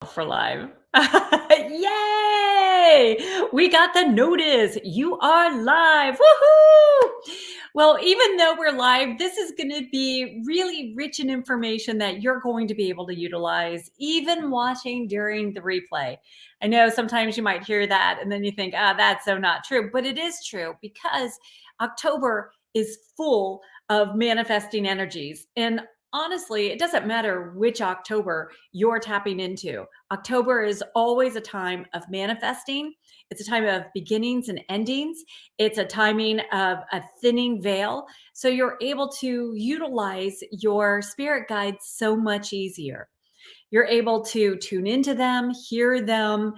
For live. Yay! We got the notice. You are live. Woohoo! Well, even though we're live, this is going to be really rich in information that you're going to be able to utilize even watching during the replay. I know sometimes you might hear that and then you think, that's so not true, but it is true because October is full of manifesting energies. And honestly, it doesn't matter which October you're tapping into. October is always a time of manifesting. It's a time of beginnings and endings. It's a timing of a thinning veil. So you're able to utilize your spirit guides so much easier. You're able to tune into them, hear them,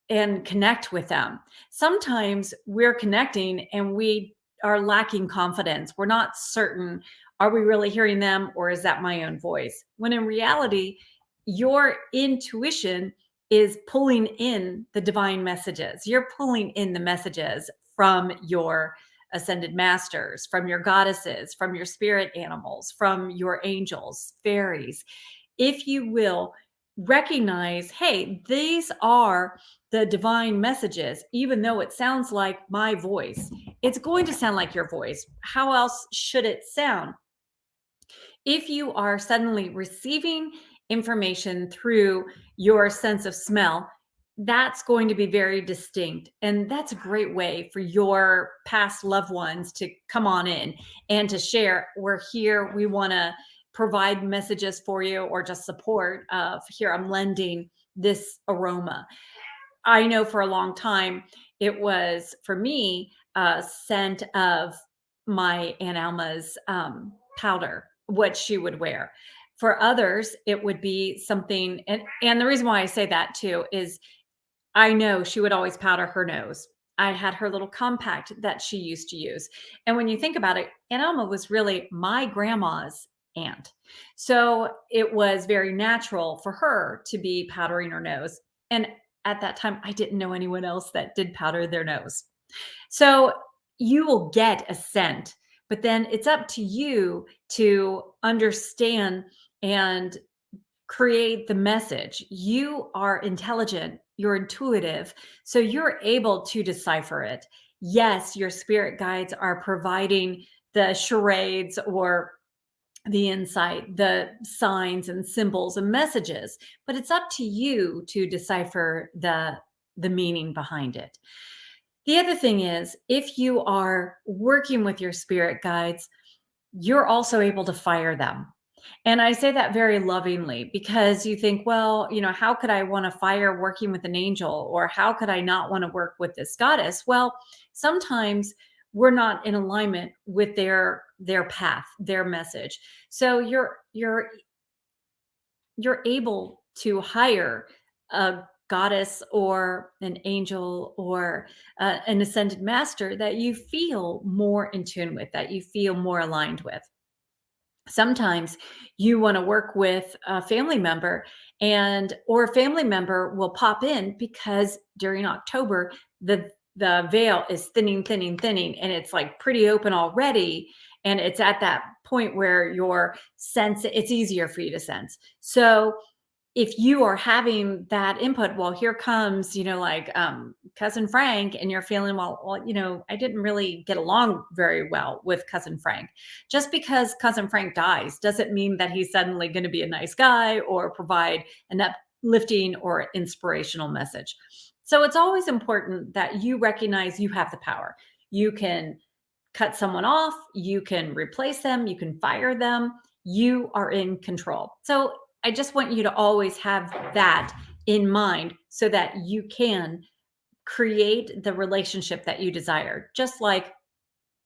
and connect with them. Sometimes we're connecting and we are lacking confidence. We're not certain, are we really hearing them or is that my own voice? When in reality, your intuition is pulling in the divine messages. You're pulling in the messages from your ascended masters, from your goddesses, from your spirit animals, from your angels, fairies. If you will recognize, hey, these are the divine messages, even though it sounds like my voice, it's going to sound like your voice. How else should it sound? If you are suddenly receiving information through your sense of smell, that's going to be very distinct. And that's a great way for your past loved ones to come on in and to share. We're here. We want to provide messages for you or just support of here. I'm lending this aroma. I know for a long time, it was for me a scent of my Aunt Alma's powder, what she would wear. For others, it would be something, and the reason why I say that too is I know she would always powder her nose. I had her little compact that she used to use. And when you think about it, Aunt Alma was really my grandma's aunt. So it was very natural for her to be powdering her nose. And at that time, I didn't know anyone else that did powder their nose. So you will get a scent, but then it's up to you to understand and create the message. You are intelligent, you're intuitive, so you're able to decipher it. Yes, your spirit guides are providing the charades or the insight, the signs and symbols and messages, but it's up to you to decipher the meaning behind it. The other thing is, if you are working with your spirit guides, you're also able to fire them. And I say that very lovingly because you think, well, how could I want to fire working with an angel or how could I not want to work with this goddess? Well, sometimes we're not in alignment with their path, their message. So you're able to hire a goddess or an angel or an ascended master that you feel more in tune with, that you feel more aligned with. Sometimes you want to work with a family member or a family member will pop in because during October the veil is thinning and it's like pretty open already, and it's at that point where your sense, it's easier for you to sense. So if you are having that input, well, here comes, like cousin Frank, and you're feeling, well, I didn't really get along very well with cousin Frank. Just because cousin Frank dies doesn't mean that he's suddenly going to be a nice guy or provide an uplifting or inspirational message. So it's always important that you recognize you have the power. You can cut someone off, you can replace them, you can fire them. You are in control. So I just want you to always have that in mind so that you can create the relationship that you desire. Just like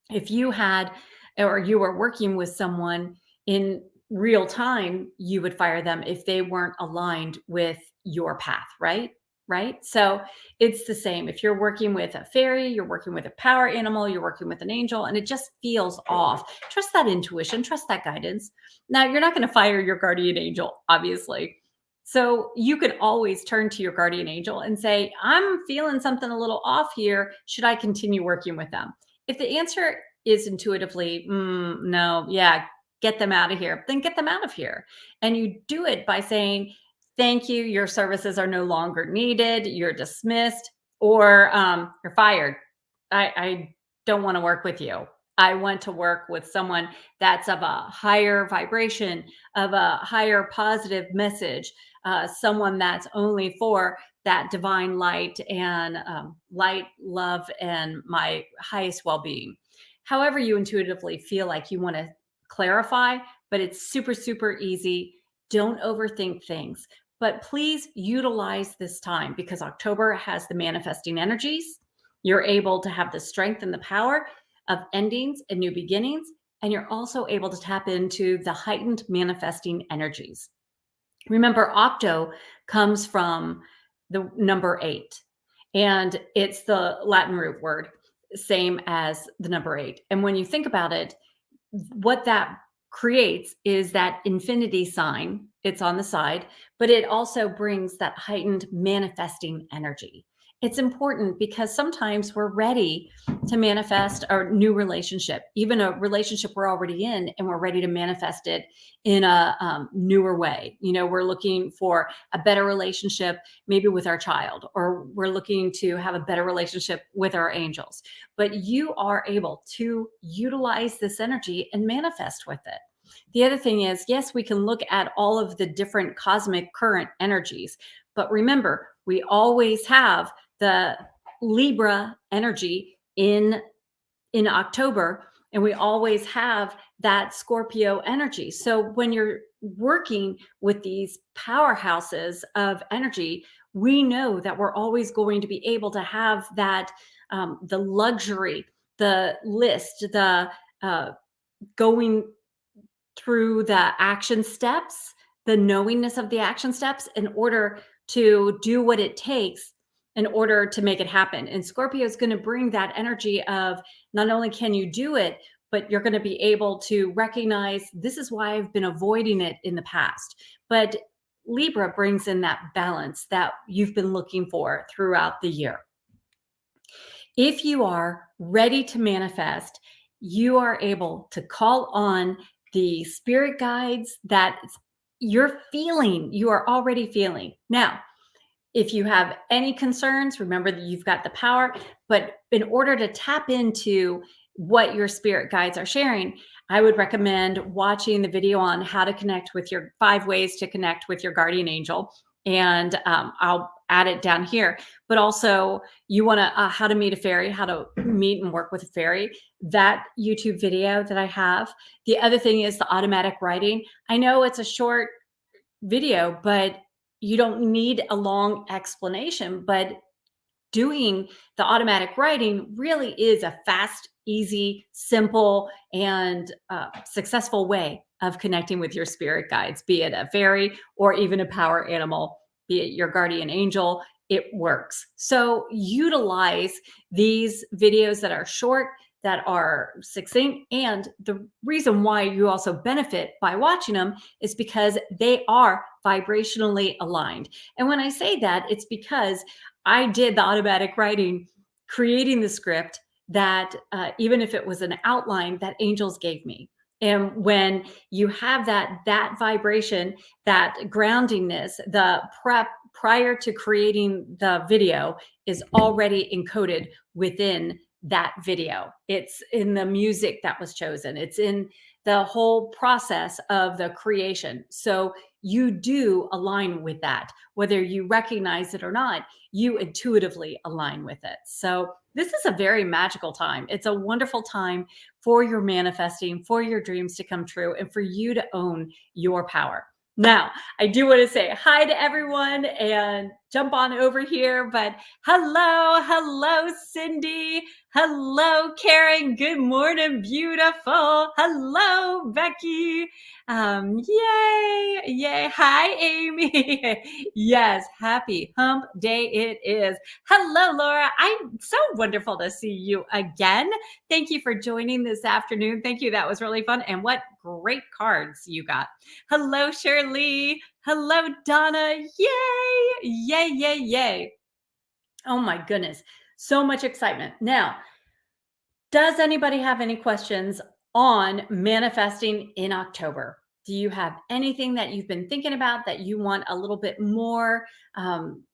if you had or you were working with someone in real time, you would fire them if they weren't aligned with your path, right? Right. So it's the same. If you're working with a fairy, you're working with a power animal, you're working with an angel, and it just feels off. Trust that intuition, trust that guidance. Now, you're not going to fire your guardian angel, obviously. So you can always turn to your guardian angel and say, I'm feeling something a little off here. Should I continue working with them? If the answer is intuitively, no, yeah, get them out of here, then get them out of here. And you do it by saying, thank you, your services are no longer needed, you're dismissed, or you're fired. I don't want to work with you. I want to work with someone that's of a higher vibration, of a higher positive message, someone that's only for that divine light and light, love, and my highest well being. However, you intuitively feel like you want to clarify, but it's super, super easy. Don't overthink things, but please utilize this time because October has the manifesting energies. You're able to have the strength and the power of endings and new beginnings. And you're also able to tap into the heightened manifesting energies. Remember, octo comes from the number 8, and it's the Latin root word, same as the number 8. And when you think about it, what that creates is that infinity sign. It's on the side, but it also brings that heightened manifesting energy. It's important because sometimes we're ready to manifest our new relationship, even a relationship we're already in, and we're ready to manifest it in a newer way. We're looking for a better relationship, maybe with our child, or we're looking to have a better relationship with our angels. But you are able to utilize this energy and manifest with it. The other thing is, yes, we can look at all of the different cosmic current energies, but remember, we always have the Libra energy in October, and we always have that Scorpio energy. So when you're working with these powerhouses of energy, we know that we're always going to be able to have that the luxury, the list, the going through the action steps, the knowingness of the action steps in order to do what it takes in order to make it happen. And Scorpio is going to bring that energy of not only can you do it, but you're going to be able to recognize this is why I've been avoiding it in the past. But Libra brings in that balance that you've been looking for throughout the year. If you are ready to manifest, you are able to call on the spirit guides that you're feeling, you are already feeling. Now, if you have any concerns, remember that you've got the power, but in order to tap into what your spirit guides are sharing, I would recommend watching the video on how to connect with your 5 ways to connect with your guardian angel. And I'll add it down here. But also, you want to how to meet a fairy, how to meet and work with a fairy. That YouTube video that I have. The other thing is the automatic writing. I know it's a short video, but you don't need a long explanation. But doing the automatic writing really is a fast, easy, simple, and successful way of connecting with your spirit guides, be it a fairy or even a power animal, be it your guardian angel. It works. So utilize these videos that are short, that are succinct. And the reason why you also benefit by watching them is because they are vibrationally aligned. And when I say that, it's because I did the automatic writing, creating the script that even if it was an outline that angels gave me. And when you have that vibration, that groundingness, the prep prior to creating the video is already encoded within that video. It's in the music that was chosen. It's in the whole process of the creation. So you do align with that, whether you recognize it or not, you intuitively align with it. So this is a very magical time. It's a wonderful time for your manifesting, for your dreams to come true, and for you to own your power. Now, I do want to say hi to everyone and jump on over here, but hello, Cindy. Hello, Karen. Good morning, beautiful. Hello, Becky. Yay. Hi, Amy. Yes, happy hump day it is. Hello, Laura. I'm so wonderful to see you again. Thank you for joining this afternoon. Thank you. That was really fun. And what great cards you got. Hello, Shirley. Hello, Donna. Yay. Oh my goodness. So much excitement. Now, does anybody have any questions on manifesting in October? Do you have anything that you've been thinking about that you want a little bit more?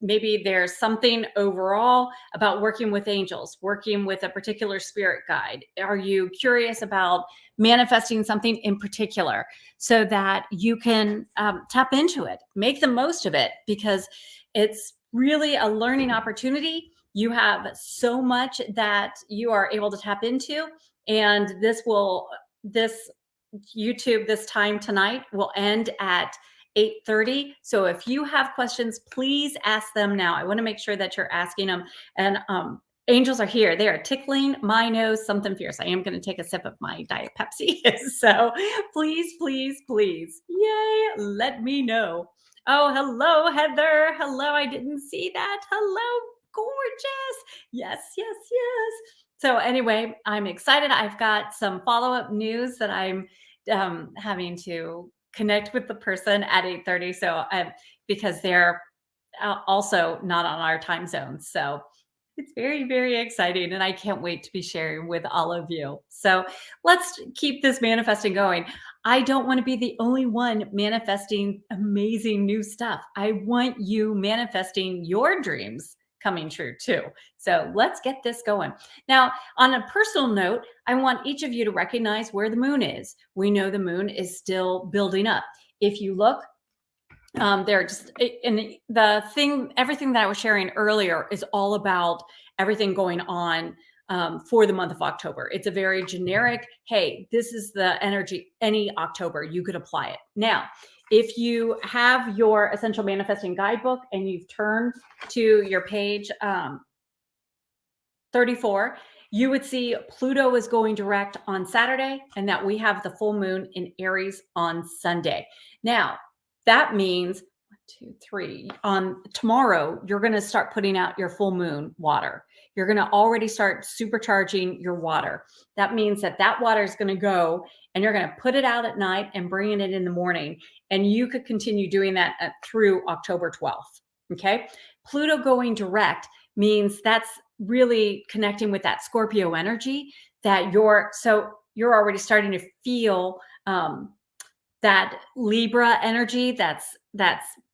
Maybe there's something overall about working with angels, working with a particular spirit guide. Are you curious about manifesting something in particular so that you can tap into it, make the most of it, because it's really a learning opportunity. You have so much that you are able to tap into, and this YouTube this time tonight will end at 8:30. So if you have questions, please ask them now. I want to make sure that you're asking them. And angels are here. They are tickling my nose something fierce. I am going to take a sip of my Diet Pepsi. So please, please, please, yay, let me know. Oh, hello, Heather. Hello. I didn't see that. Hello, gorgeous. Yes, yes, yes. So anyway, I'm excited. I've got some follow-up news that I'm having to connect with the person at 8:30. So because they're also not on our time zone. So it's very, very exciting. And I can't wait to be sharing with all of you. So let's keep this manifesting going. I don't want to be the only one manifesting amazing new stuff. I want you manifesting your dreams coming true too. So let's get this going. Now, on a personal note, I want each of you to recognize where the moon is. We know the moon is still building up. If you look, they're just and the thing, everything that I was sharing earlier is all about everything going on for the month of October. It's a very generic, hey, this is the energy, any October, you could apply it. Now, if you have your Essential Manifesting Guidebook and you've turned to your page 34, you would see Pluto is going direct on Saturday and that we have the full moon in Aries on Sunday. Now, that means 1, 2, 3. On tomorrow, you're going to start putting out your full moon water. You're going to already start supercharging your water. That means that that water is going to go and you're going to put it out at night and bring it in the morning. And you could continue doing that through October 12th. Okay. Pluto going direct means that's really connecting with that Scorpio energy that you're already starting to feel that Libra energy that's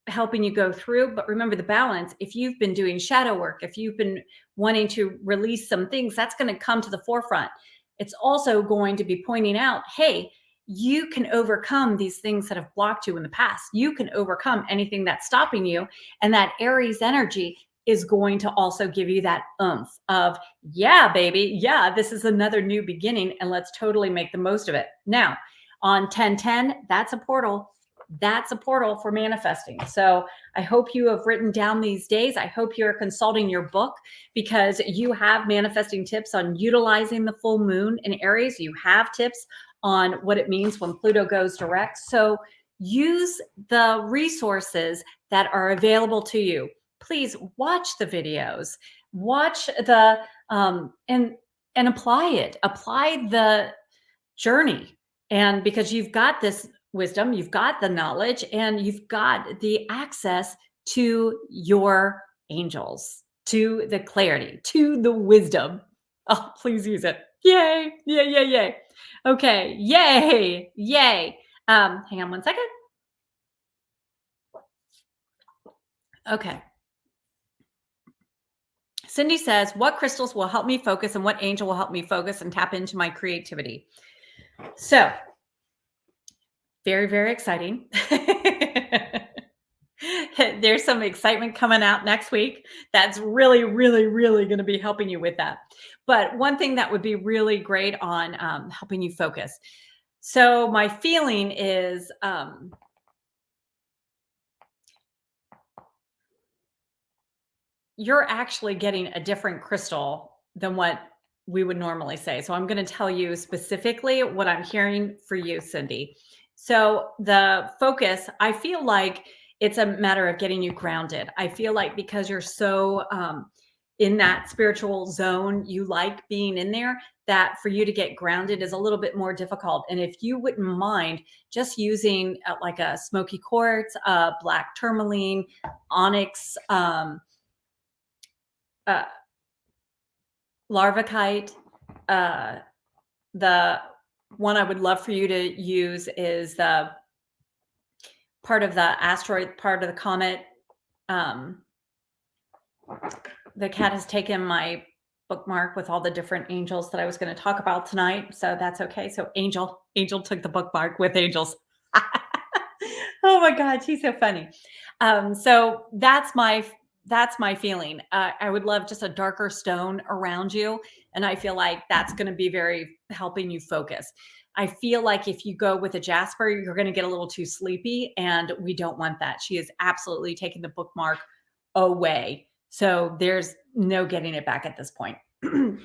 helping you go through. But remember the balance. If you've been doing shadow work, if you've been wanting to release some things, that's going to come to the forefront. It's also going to be pointing out, hey, you can overcome these things that have blocked you in the past. You can overcome anything that's stopping you. And that Aries energy is going to also give you that oomph of, yeah, baby, yeah, this is another new beginning and let's totally make the most of it. Now, on 1010, that's a portal. That's a portal for manifesting. So I hope you have written down these days. I hope you're consulting your book because you have manifesting tips on utilizing the full moon in Aries. You have tips on what it means when Pluto goes direct. So use the resources that are available to you. Please watch the videos, watch the and apply it. Apply the journey. And because you've got this wisdom, you've got the knowledge, and you've got the access to your angels, to the clarity, to the wisdom. Oh, please use it. Yay. Yay, yay, yay. Okay. Yay. Yay. Hang on one second. Okay. Cindy says, what crystals will help me focus and what angel will help me focus and tap into my creativity? So, very, very exciting. There's some excitement coming out next week. That's really, really, really going to be helping you with that. But one thing that would be really great on helping you focus. So my feeling is you're actually getting a different crystal than what we would normally say. So I'm going to tell you specifically what I'm hearing for you, Cindy. So the focus, I feel like it's a matter of getting you grounded. I feel like because you're so in that spiritual zone, you like being in there, that for you to get grounded is a little bit more difficult. And if you wouldn't mind just using like a smoky quartz, black tourmaline, onyx, larvacite. The one I would love for you to use is the part of the asteroid, part of the comet. Um, the cat has taken my bookmark with all the different angels that I was going to talk about tonight. So that's okay. So Angel took the bookmark with angels. Oh my God, she's so funny. So that's my feeling. I would love just a darker stone around you, and I feel like that's going to be very helping you focus. I feel like if you go with a jasper, you're going to get a little too sleepy, and we don't want that. She is absolutely taking the bookmark away. So there's no getting it back at this point.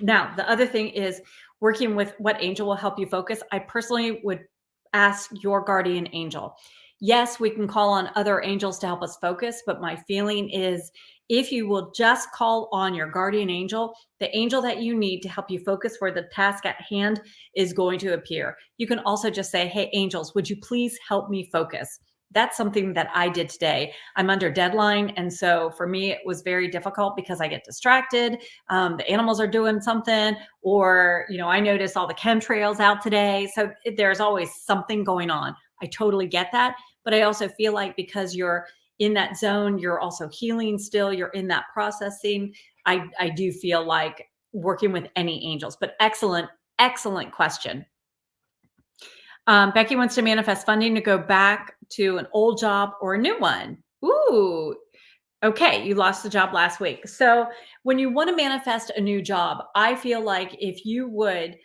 Now, the other thing is working with what angel will help you focus. I personally would ask your guardian angel. Yes, we can call on other angels to help us focus, but my feeling is if you will just call on your guardian angel, the angel that you need to help you focus for the task at hand is going to appear. You can also just say, hey, angels, would you please help me focus? That's something that I did today. I'm under deadline. And so for me, it was very difficult because I get distracted. The animals are doing something, or, I noticed all the chemtrails out today. So there's always something going on. I totally get that. But I also feel like because you're in that zone, you're also healing still, you're in that processing. I do feel like working with any angels, but excellent question. Becky wants to manifest funding to go back to an old job or a new one. Ooh, okay. You lost the job last week. So when you want to manifest a new job, I feel like if you would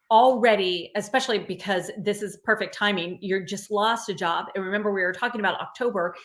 already, especially because this is perfect timing, you're just lost a job. And remember, we were talking about October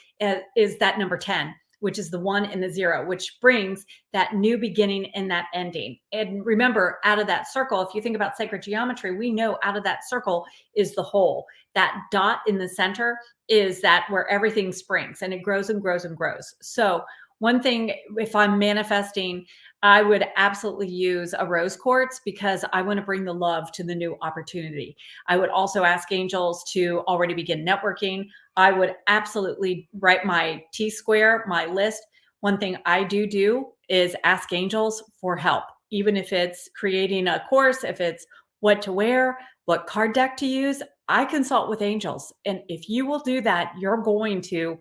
is that number 10, which is the 1 and the 0, which brings that new beginning and that ending. And remember, out of that circle, if you think about sacred geometry, we know out of that circle is the whole. That dot in the center is that where everything springs and it grows and grows and grows. So one thing, if I'm manifesting, I would absolutely use a rose quartz because I want to bring the love to the new opportunity. I would also ask angels to already begin networking. I would absolutely write my T square, my list. One thing I do is ask angels for help, even if it's creating a course, if it's what to wear, what card deck to use. I consult with angels. And if you will do that, you're going to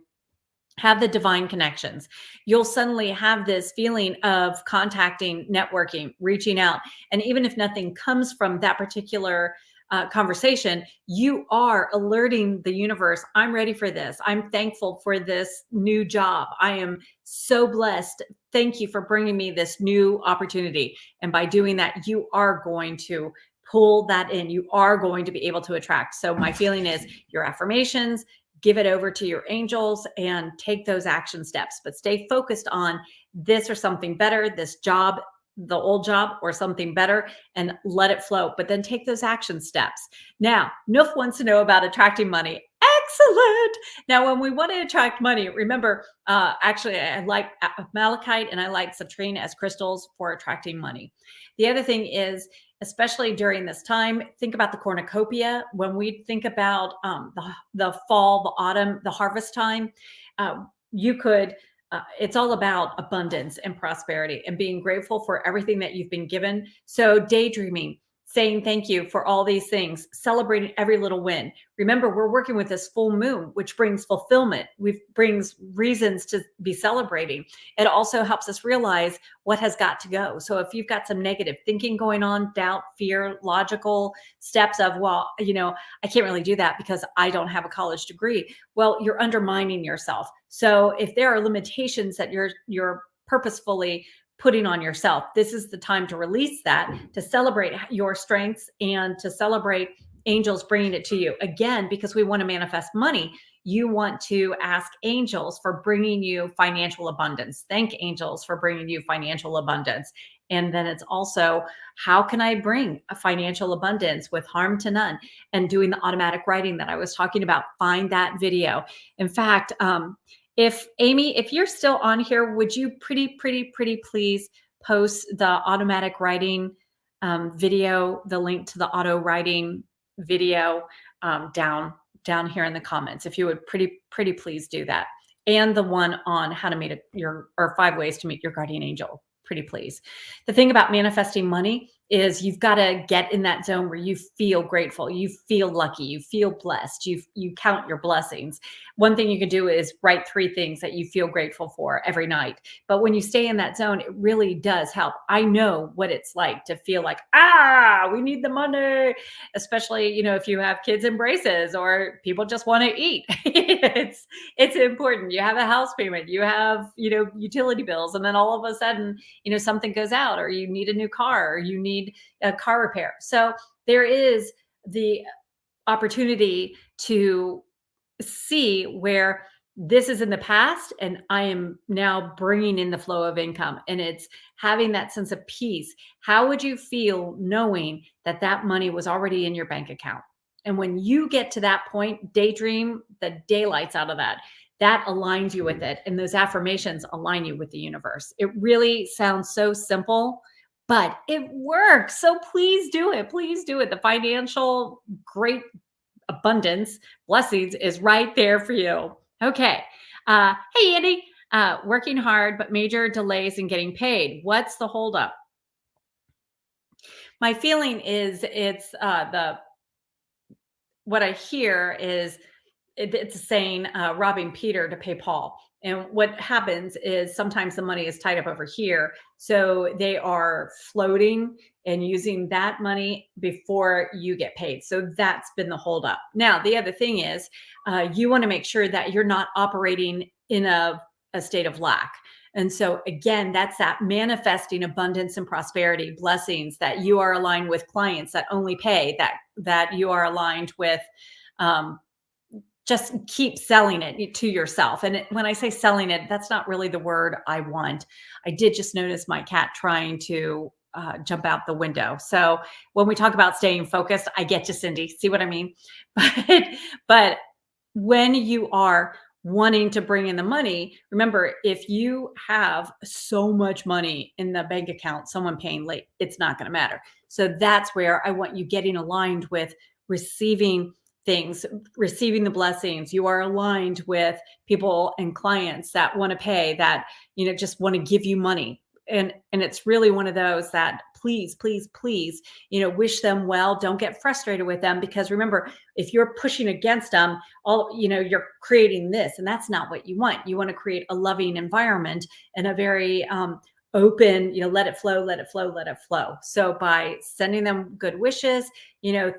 have the divine connections. You'll suddenly have this feeling of contacting, networking, reaching out. And even if nothing comes from that particular conversation, you are alerting the universe, I'm ready for this. I'm thankful for this new job. I am so blessed. Thank you for bringing me this new opportunity. And by doing that, you are going to pull that in. You are going to be able to attract. So my feeling is your affirmations, give it over to your angels and take those action steps, but stay focused on this or something better, this job, the old job or something better, and let it flow, but then take those action steps. Now, Noof wants to know about attracting money. Excellent. Now, when we want to attract money, remember, actually, I like malachite and I like citrine as crystals for attracting money. The other thing is, especially during this time, think about the cornucopia. When we think about the fall, the autumn, the harvest time, you could, it's all about abundance and prosperity and being grateful for everything that you've been given. So daydreaming, saying thank you for all these things, celebrating every little win. Remember, we're working with this full moon, which brings fulfillment, which brings reasons to be celebrating. It also helps us realize what has got to go. So if you've got some negative thinking going on, doubt, fear, logical steps of, well, I can't really do that because I don't have a college degree. Well, you're undermining yourself. So if there are limitations that you're purposefully putting on yourself, this is the time to release that, to celebrate your strengths and to celebrate angels bringing it to you. Again, because we want to manifest money, you want to ask angels for bringing you financial abundance. Thank angels for bringing you financial abundance. And then it's also, how can I bring a financial abundance with harm to none? And doing the automatic writing that I was talking about, find that video. In fact, if Amy, if you're still on here, would you pretty please post the automatic writing video, the link to the auto writing video down here in the comments. If you would pretty please do that. And the one on how to meet or 5 ways to meet your guardian angel. Pretty please. The thing about manifesting money is you've got to get in that zone where you feel grateful, you feel lucky, you feel blessed, you count your blessings. One thing you can do is write 3 things that you feel grateful for every night. But when you stay in that zone, it really does help. I know what it's like to feel like, we need the money, especially, if you have kids in braces or people just want to eat. It's important. You have a house payment, you have, utility bills, and then all of a sudden, something goes out, or you need a new car, or you need a car repair. So there is the opportunity to see where this is in the past and I am now bringing in the flow of income, and it's having that sense of peace. How would you feel knowing that that money was already in your bank account? And when you get to that point, daydream the daylights out of that. That aligns you with it. And those affirmations align you with the universe. It really sounds so simple, but it works. So please do it. Please do it. The financial great abundance, blessings is right there for you. Okay. Hey, Andy, working hard, but major delays in getting paid. What's the holdup? My feeling is it's what I hear is it's a saying, robbing Peter to pay Paul. And what happens is sometimes the money is tied up over here. So they are floating and using that money before you get paid. So that's been the holdup. Now, the other thing is you want to make sure that you're not operating in a state of lack. And so again, that's that manifesting abundance and prosperity, blessings, that you are aligned with clients that only pay, that you are aligned with just keep selling it to yourself. And when I say selling it, that's not really the word I want. I did just notice my cat trying to jump out the window. So when we talk about staying focused, I get you, Cindy. See what I mean? But when you are wanting to bring in the money, remember, if you have so much money in the bank account, someone paying late, it's not going to matter. So that's where I want you getting aligned with receiving things, receiving the blessings. You are aligned with people and clients that want to pay, that, just want to give you money. And it's really one of those that please, please, please, wish them well. Don't get frustrated with them, because remember, if you're pushing against them, you're creating this, and that's not what you want. You want to create a loving environment and a very open, let it flow, let it flow, let it flow. So by sending them good wishes,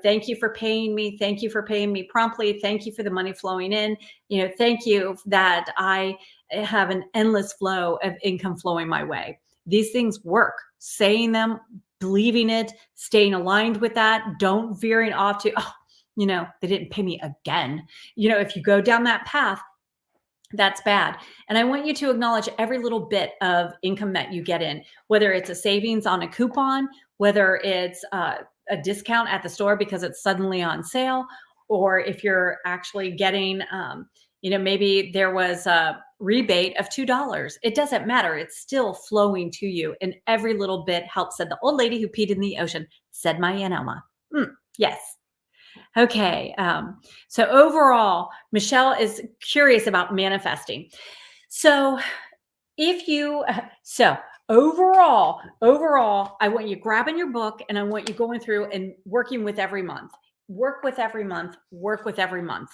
thank you for paying me. Thank you for paying me promptly. Thank you for the money flowing in. Thank you that I have an endless flow of income flowing my way. These things work. Saying them, believing it, staying aligned with that. Don't veering off to, they didn't pay me again. If you go down that path, that's bad. And I want you to acknowledge every little bit of income that you get in, whether it's a savings on a coupon, whether it's a discount at the store because it's suddenly on sale, or if you're actually getting, maybe there was a rebate of $2. It doesn't matter. It's still flowing to you. And every little bit helps. Said the old lady who peed in the ocean, said my Aunt Elma. Yes. Okay. So overall, Michelle is curious about manifesting. So overall, I want you grabbing your book, and I want you going through and working with every month. Work with every month. Work with every month.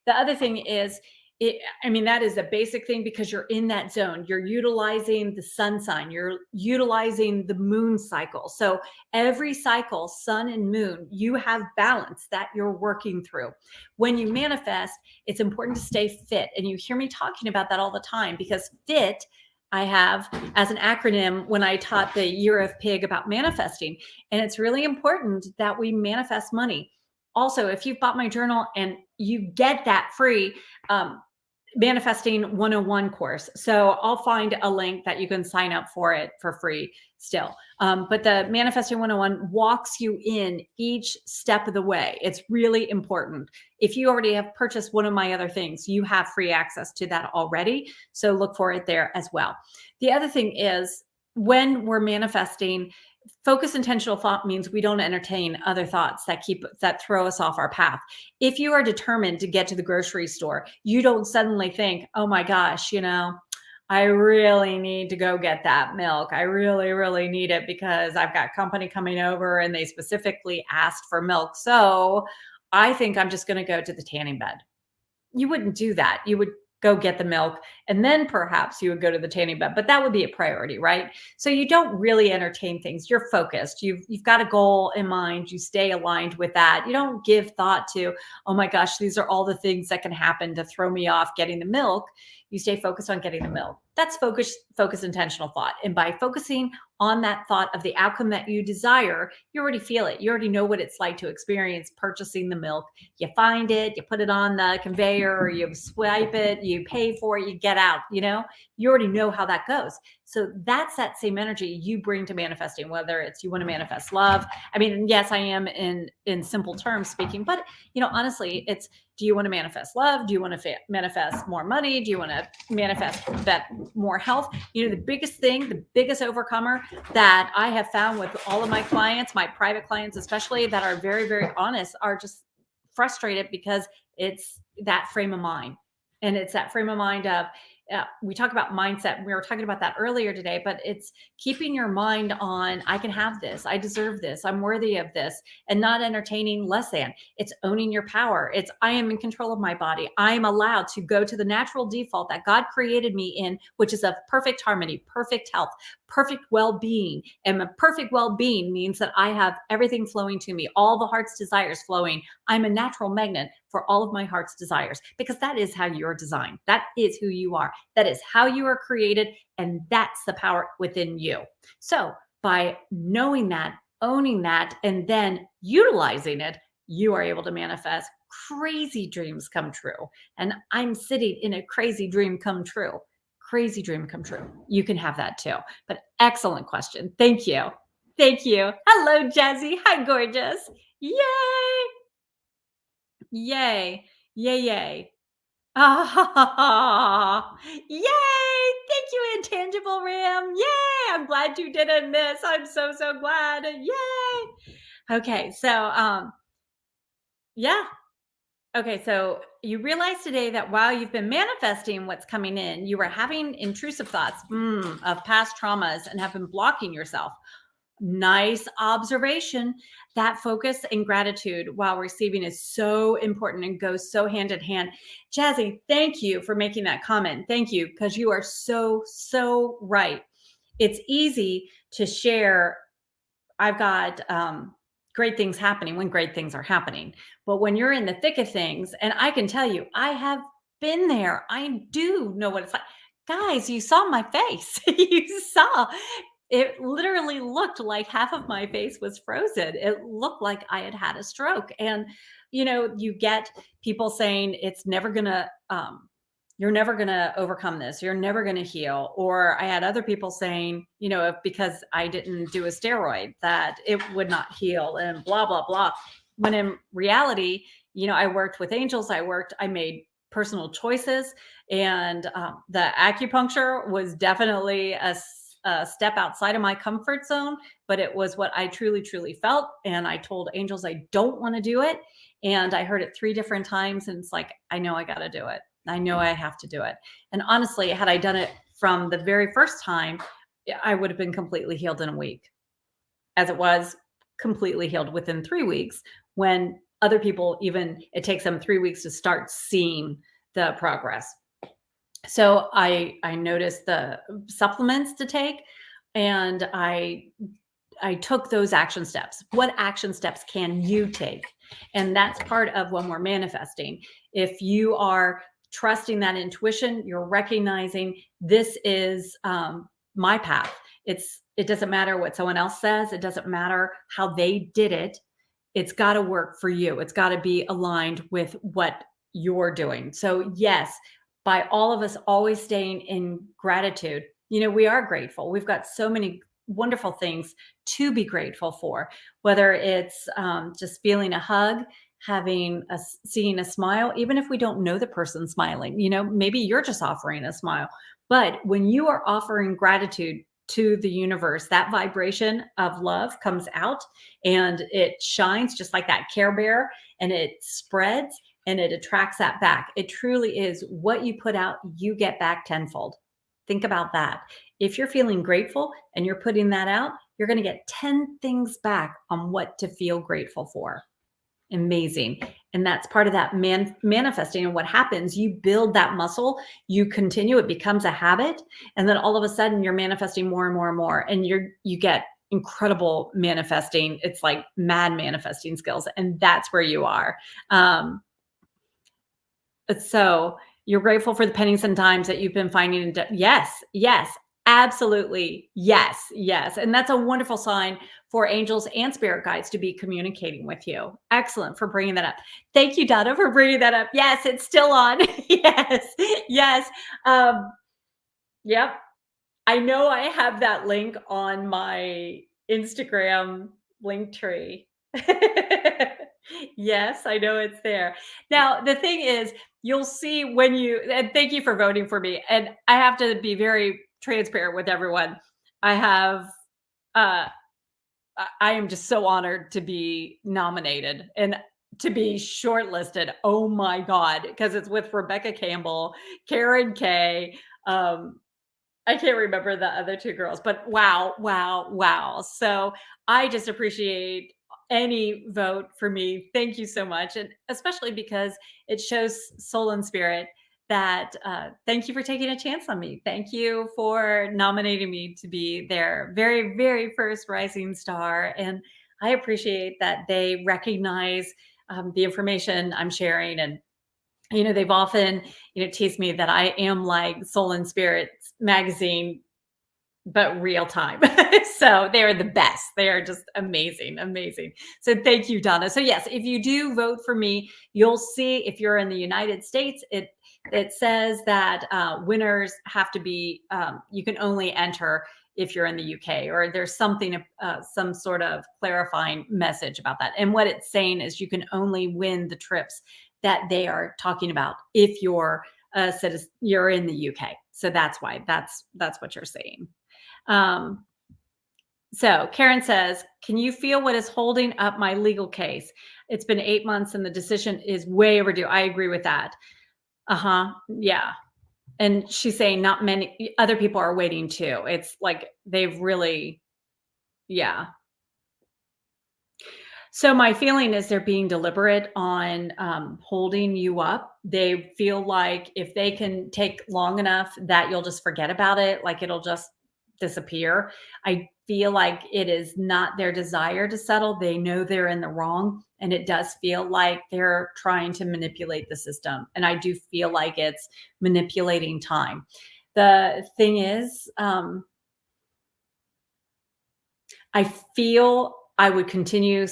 The other thing is, that is a basic thing, because you're in that zone. You're utilizing the sun sign. You're utilizing the moon cycle. So every cycle, sun and moon, you have balance that you're working through. When you manifest, it's important to stay fit. And you hear me talking about that all the time, because fit, I have as an acronym when I taught the Year of Pig about manifesting. And it's really important that we manifest money. Also, if you've bought my journal and you get that free Manifesting 101 course. So I'll find a link that you can sign up for it for free still. But the Manifesting 101 walks you in each step of the way. It's really important. If you already have purchased one of my other things, you have free access to that already. So look for it there as well. The other thing is, when we're manifesting, focus intentional thought means we don't entertain other thoughts that throw us off our path. If you are determined to get to the grocery store, you don't suddenly think, oh my gosh, I really need to go get that milk. I really, really need it because I've got company coming over and they specifically asked for milk. So I think I'm just going to go to the tanning bed. You wouldn't do that. You would go get the milk and then perhaps you would go to the tanning bed, but that would be a priority, right? So you don't really entertain things. You're focused. You've got a goal in mind. You stay aligned with that. You don't give thought to, oh my gosh, these are all the things that can happen to throw me off getting the milk. You stay focused on getting the milk. That's focused intentional thought. And by focusing on that thought of the outcome that you desire, you already feel it. You already know what it's like to experience purchasing the milk. You find it, you put it on the conveyor, or you swipe it, you pay for it, you get out, you already know how that goes. So that's that same energy you bring to manifesting, whether it's you want to manifest love. I mean, yes, I am in simple terms speaking, but honestly, it's, do you want to manifest love? Do you want to manifest more money? Do you want to manifest that more health? The biggest thing, the biggest overcomer that I have found with all of my clients, my private clients especially, that are very, very honest, are just frustrated because it's that frame of mind. And it's that frame of mind of, we talk about mindset. We were talking about that earlier today, but it's keeping your mind on, I can have this, I deserve this, I'm worthy of this, and not entertaining less than. It's owning your power. It's, I am in control of my body. I am allowed to go to the natural default that God created me in, which is of perfect harmony, perfect health, perfect well-being. And a perfect well-being means that I have everything flowing to me, all the heart's desires flowing. I'm a natural magnet for all of my heart's desires, because that is how you're designed. That is who you are. That is how you are created. And that's the power within you. So by knowing that, owning that, and then utilizing it, you are able to manifest crazy dreams come true. And I'm sitting in a crazy dream come true. Crazy dream come true. You can have that too. But excellent question. Thank you. Thank you. Hello, Jazzy. Hi, gorgeous. Yay. Yay. Yay, yay. Ah, yay. Thank you, Intangible Ram. Yay. I'm glad you didn't miss. I'm so, so glad. Yay. Okay. So, yeah. Okay, so you realize today that while you've been manifesting what's coming in, you were having intrusive thoughts of past traumas and have been blocking yourself. Nice observation. That focus and gratitude while receiving is so important and goes so hand in hand. Jazzy, thank you for making that comment. Thank you, because you are so, so right. It's easy to share, I've got great things happening when great things are happening. But when you're in the thick of things, and I can tell you, I have been there. I do know what it's like. Guys, you saw my face. You saw it literally looked like half of my face was frozen. It looked like I had had a stroke. And, you get people saying it's never going to, you're never going to overcome this. You're never going to heal. Or I had other people saying, because I didn't do a steroid, that it would not heal and blah, blah, blah. When in reality, I worked with angels. I made personal choices, and the acupuncture was definitely a step outside of my comfort zone, but it was what I truly, truly felt. And I told angels I don't want to do it. And I heard it 3 different times. And it's like, I know I got to do it. I know I have to do it. And honestly, had I done it from the very first time, I would have been completely healed in a week. As it was, completely healed within 3 weeks, when other people, even it takes them 3 weeks to start seeing the progress. So I noticed the supplements to take, and I took those action steps. What action steps can you take? And that's part of when we're manifesting. If you are trusting that intuition, you're recognizing this is my path. It doesn't matter what someone else says. It doesn't matter how they did it. It's got to work for you. It's got to be aligned with what you're doing. So yes, by all of us always staying in gratitude, we are grateful. We've got so many wonderful things to be grateful for, whether it's just feeling a hug, seeing a smile, even if we don't know the person smiling, maybe you're just offering a smile. But when you are offering gratitude to the universe, that vibration of love comes out and it shines just like that Care Bear, and it spreads and it attracts that back. It truly is what you put out, you get back tenfold. Think about that. If you're feeling grateful and you're putting that out, you're going to get 10 things back on what to feel grateful for. Amazing. And that's part of that manifesting. And what happens, you build that muscle, you continue, it becomes a habit. And then all of a sudden you're manifesting more and more and more. And you get incredible manifesting. It's like mad manifesting skills. And that's where you are. So you're grateful for the pennies and dimes that you've been finding. Yes, yes, absolutely. Yes, yes. And that's a wonderful sign for angels and spirit guides to be communicating with you. Excellent for bringing that up. Thank you, Donna, for bringing that up. Yes, it's still on. Yes, yes. Um, yep. I know I have that link on my Instagram link tree. Yes, I know it's there. Now, the thing is, you'll see when you, and thank you for voting for me. And I have to be very transparent with everyone. I have, uh, I am just so honored to be nominated and to be shortlisted. Oh my God, because it's with Rebecca Campbell, Karen Kay, I can't remember the other two girls, but wow, wow, wow. So I just appreciate any vote for me. Thank you so much. And especially because it shows soul and spirit that thank you for taking a chance on me. Thank you for nominating me to be their very, very first rising star. And I appreciate that they recognize the information I'm sharing. And they've often, teased me that I am like Soul and Spirits magazine, but real time. So they are the best. They are just amazing, amazing. So thank you, Donna. So yes, if you do vote for me, you'll see if you're in the United States, it says that winners have to be, you can only enter if you're in the UK, or there's something, some sort of clarifying message about that. And what it's saying is you can only win the trips that they are talking about if you're a citizen, you're in the UK. So that's why that's what you're saying. So Karen says, can you feel what is holding up my legal case? It's been 8 months and the decision is way overdue. I agree with that. Yeah. And she's saying not many other people are waiting too. It's like they've really, yeah. So my feeling is they're being deliberate on holding you up. They feel like if they can take long enough that you'll just forget about it, like it'll just disappear. I feel like it is not their desire to settle. They know they're in the wrong. And it does feel like they're trying to manipulate the system. And I do feel like it's manipulating time. The thing is, I feel I would continue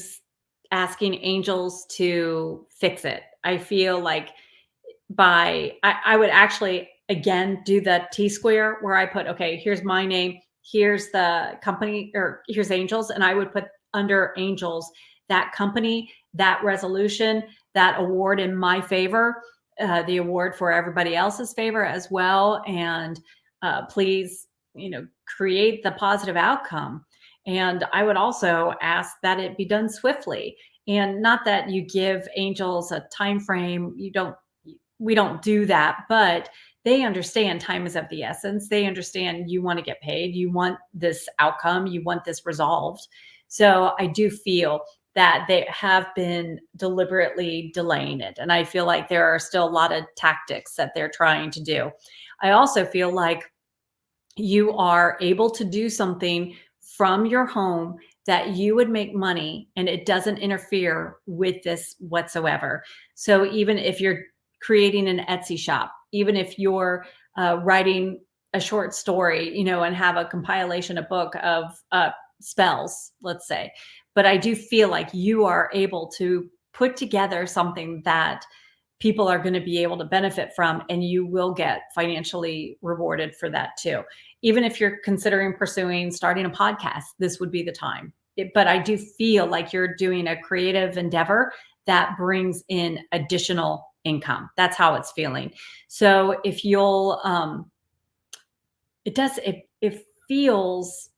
asking angels to fix it. I feel like I would actually again do the T square where I put, okay, here's my name, here's the company, or here's angels. And I would put under angels that company, that resolution, that award in my favor, the award for everybody else's favor as well. And please, create the positive outcome. And I would also ask that it be done swiftly, and not that you give angels a time frame. We don't do that, but they understand time is of the essence. They understand you want to get paid, you want this outcome, you want this resolved. So I do feel that they have been deliberately delaying it. And I feel like there are still a lot of tactics that they're trying to do. I also feel like you are able to do something from your home that you would make money and it doesn't interfere with this whatsoever. So even if you're creating an Etsy shop, even if you're writing a short story, and have a compilation, a book of spells, let's say, but I do feel like you are able to put together something that people are going to be able to benefit from, and you will get financially rewarded for that too. Even if you're considering starting a podcast, this would be the time. But I do feel like you're doing a creative endeavor that brings in additional income. That's how it's feeling. So if you'll, it feels,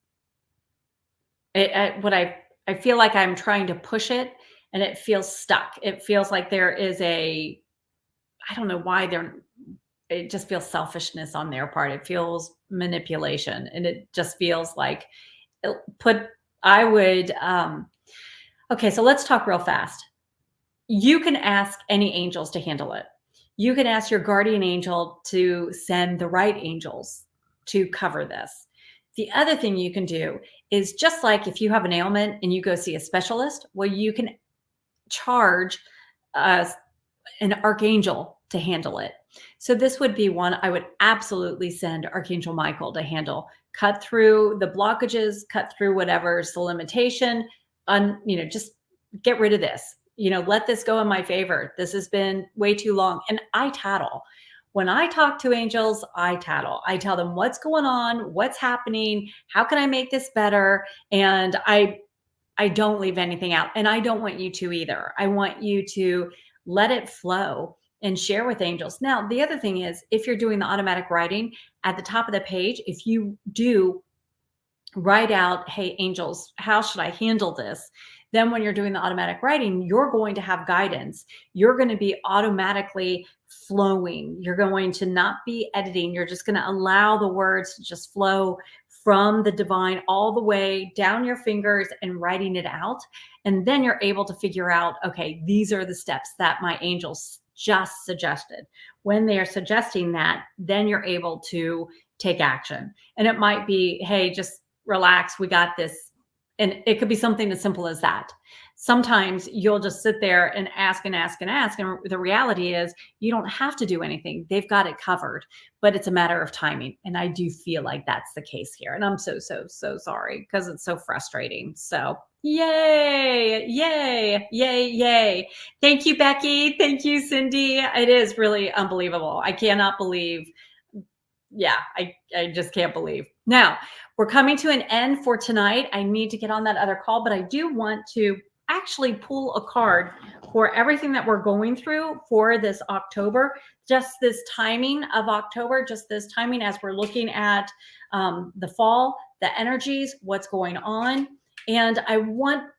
I feel like I'm trying to push it and it feels stuck. It feels like there is I don't know why it just feels selfishness on their part. It feels manipulation, and it just feels like it put I would okay, so let's talk real fast. You can ask any angels to handle it. You can ask your guardian angel to send the right angels to cover this. The other thing you can do is, just like if you have an ailment and you go see a specialist, well, you can charge uh, an archangel to handle it. So this would be one I would absolutely send Archangel Michael to handle. Cut through the blockages, cut through whatever's the limitation, just get rid of this. Let this go in my favor. This has been way too long. And I tattle. When I talk to angels, I tattle. I tell them what's going on, what's happening, how can I make this better? And I don't leave anything out. And I don't want you to either. I want you to let it flow and share with angels. Now, the other thing is, if you're doing the automatic writing at the top of the page, if you do write out, hey, angels, how should I handle this? Then when you're doing the automatic writing, you're going to have guidance. You're going to be automatically flowing. You're going to not be editing. You're just going to allow the words to just flow from the divine all the way down your fingers and writing it out. And then you're able to figure out, okay, these are the steps that my angels just suggested. When they are suggesting that, then you're able to take action. And it might be, hey, just relax, we got this. And it could be something as simple as that. Sometimes you'll just sit there and ask and ask and ask. And the reality is, you don't have to do anything. They've got it covered, but it's a matter of timing. And I do feel like that's the case here. And I'm so sorry, because it's so frustrating. So yay, yay, yay, yay. Thank you, Becky. Thank you, Cindy. It is really unbelievable. I cannot believe. Yeah, I just can't believe. Now, we're coming to an end for tonight. I need to get on that other call, but I do want to actually pull a card for everything that we're going through for this October, just this timing of October, just this timing as we're looking at the fall, the energies, what's going on. And I want,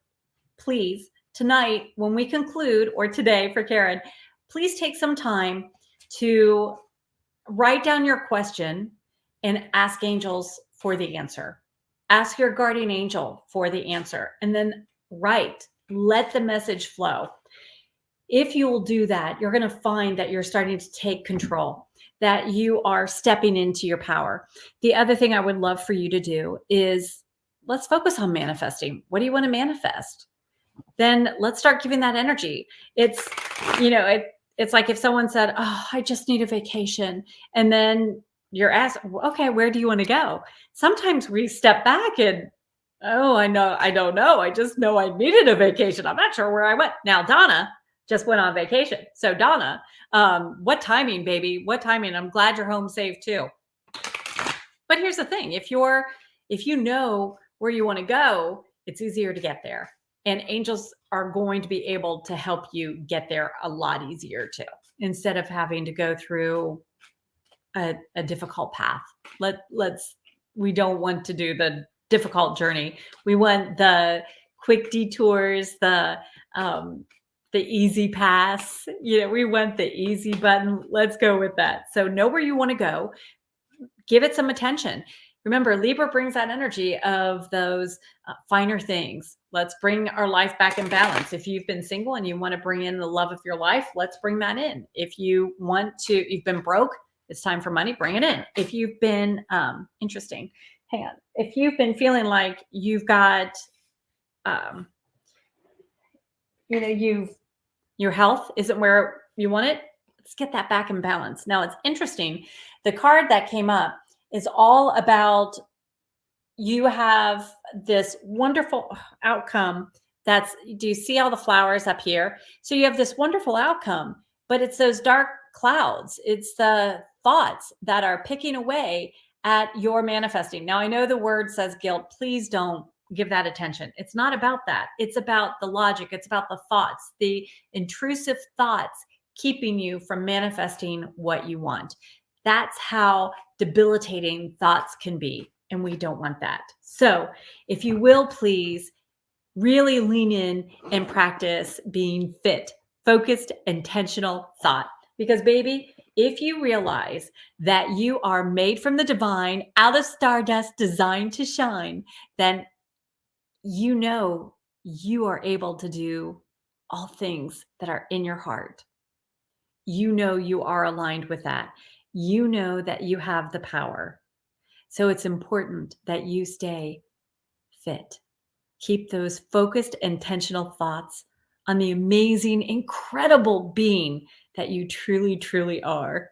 please, tonight, when we conclude, or today for Karen, please take some time to write down your question and ask angels for the answer. Ask your guardian angel for the answer, and then let the message flow. If you will do that, you're going to find that you're starting to take control, that you are stepping into your power. The other thing I would love for you to do is, let's focus on manifesting. What do you want to manifest? Then let's start giving that energy. It's like if someone said, oh, I just need a vacation. And then you're asked, okay, where do you want to go? Sometimes we step back and, oh, I don't know. I just know I needed a vacation. I'm not sure where I went. Now, Donna just went on vacation. So Donna, what timing, baby? What timing? I'm glad you're home safe too. But here's the thing. If you know where you want to go, it's easier to get there. And angels are going to be able to help you get there a lot easier too, instead of having to go through a difficult path. We don't want to do the difficult journey. We want the quick detours, the easy pass. We want the easy button. Let's go with that. So know where you want to go. Give it some attention. Remember, Libra brings that energy of those finer things. Let's bring our life back in balance. If you've been single and you want to bring in the love of your life, let's bring that in. If you've been broke, it's time for money, bring it in. If you've been, if you've been feeling like you've got, your health isn't where you want it, let's get that back in balance. Now, it's interesting. The card that came up is all about, you have this wonderful outcome. Do you see all the flowers up here? So you have this wonderful outcome, but it's those dark clouds. It's the thoughts that are picking away at your manifesting. Now, I know the word says guilt. Please don't give that attention. It's not about that. It's about the logic. It's about the thoughts, the intrusive thoughts keeping you from manifesting what you want. That's how debilitating thoughts can be. And we don't want that. So if you will, please really lean in and practice being fit, focused, intentional thought. Because baby, If you realize that you are made from the divine, out of stardust, designed to shine, then you know you are able to do all things that are in your heart. You know you are aligned with that. You know that you have the power. So it's important that you stay fit. Keep those focused, intentional thoughts on the amazing, incredible being that you truly, truly are.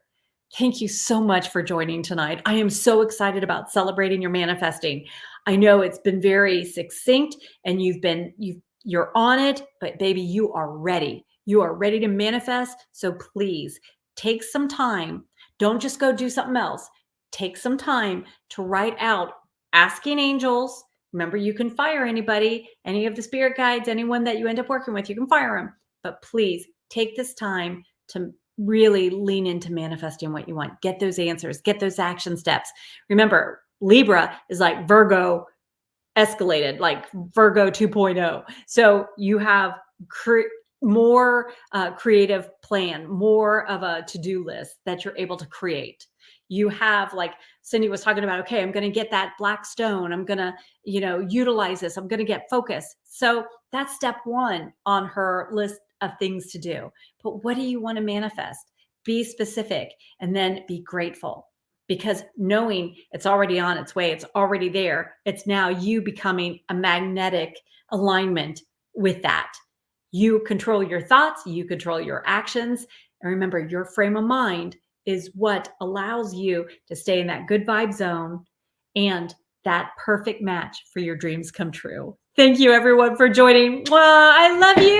Thank you so much for joining tonight. I am so excited about celebrating your manifesting. I know it's been very succinct and you're on it, but baby, you are ready. You are ready to manifest. So please take some time. Don't just go do something else. Take some time to write out asking angels. Remember, you can fire anybody, any of the spirit guides, anyone that you end up working with, you can fire them. But please take this time to really lean into manifesting what you want. Get those answers, get those action steps. Remember, Libra is like Virgo escalated, like Virgo 2.0. So you have more creative plan, more of a to-do list that you're able to create. You have, like Cindy was talking about, okay, I'm going to get that black stone. I'm going to, utilize this. I'm going to get focused. So that's step one on her list of things to do. But what do you want to manifest? Be specific and then be grateful. Because knowing it's already on its way, it's already there, it's now you becoming a magnetic alignment with that. You control your thoughts, you control your actions. And remember, your frame of mind is what allows you to stay in that good vibe zone and that perfect match for your dreams come true. Thank you, everyone, for joining. I love you.